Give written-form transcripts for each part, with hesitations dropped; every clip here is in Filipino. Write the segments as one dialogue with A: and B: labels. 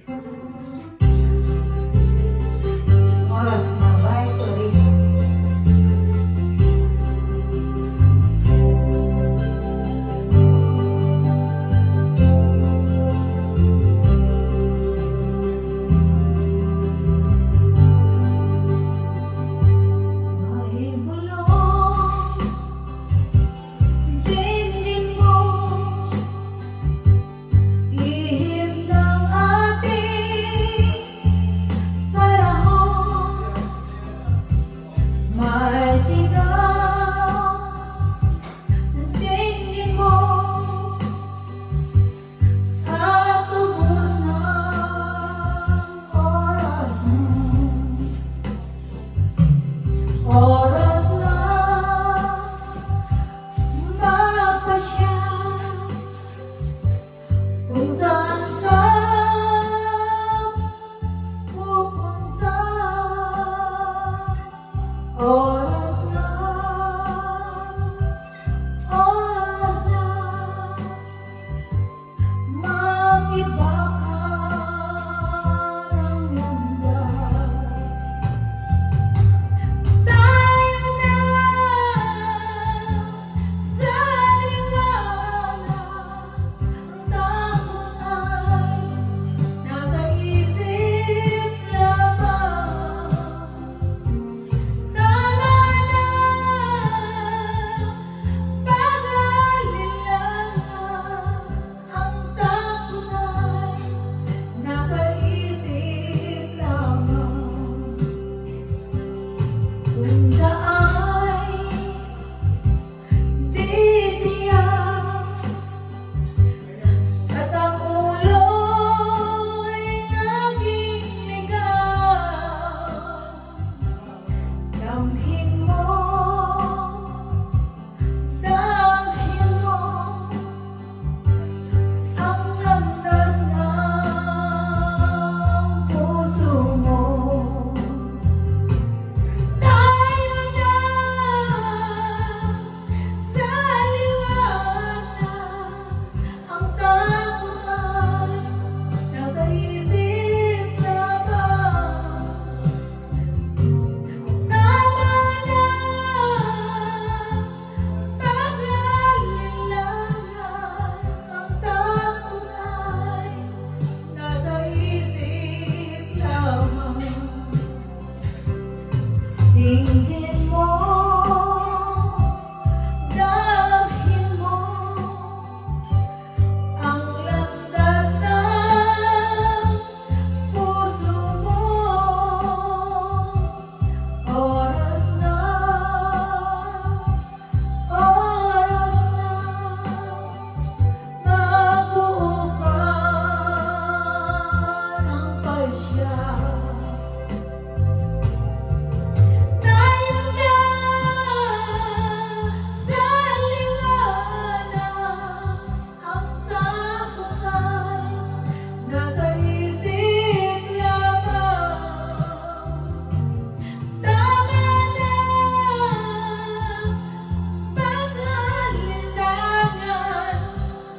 A: Oras na ba ito rin? Ay bulong dingding mo, ihip ng ating panahon. May sigaw ng dingding mo at ubos ng oras mo. Oras na magpasya kung saan ka pupunta. Oras na mag-iba ka ng landas. Tayo na sa liwanag, ang takot ay nasa isip lamang. Tama na, pag-alilangan, ang takot ay nasa isip lamang. Kung daay titiyak at ang ulo'y laging ligaw, damhin mo ang landas ng puso mo. Tayo na sa liwanag, ang takot ay nasa isip lamang. Tama na, pag-alilangan, ang takot ay nasa isip lamang. Tingin mo, damhin mo ang landas ng puso mo. Oras na mabuo ka ng pasya. Tayo na sa liwanag, ang takot ay nasa isip lamang. Tama na, pag-alilangan,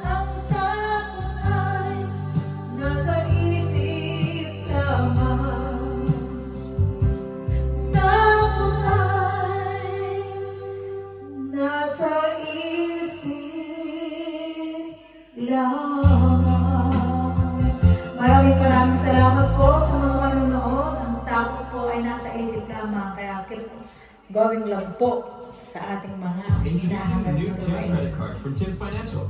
A: ang takot ay nasa isip lamang. Takot ay nasa isip lamang. Maraming salamat po sa mga manonood. Ang takot po ay nasa isip lamang. Kaya gawin lang po sa ating mga
B: Introducing the
A: hinahanap
B: new
A: na
B: Tim's
A: gawain.
B: credit card from Tim's Financial.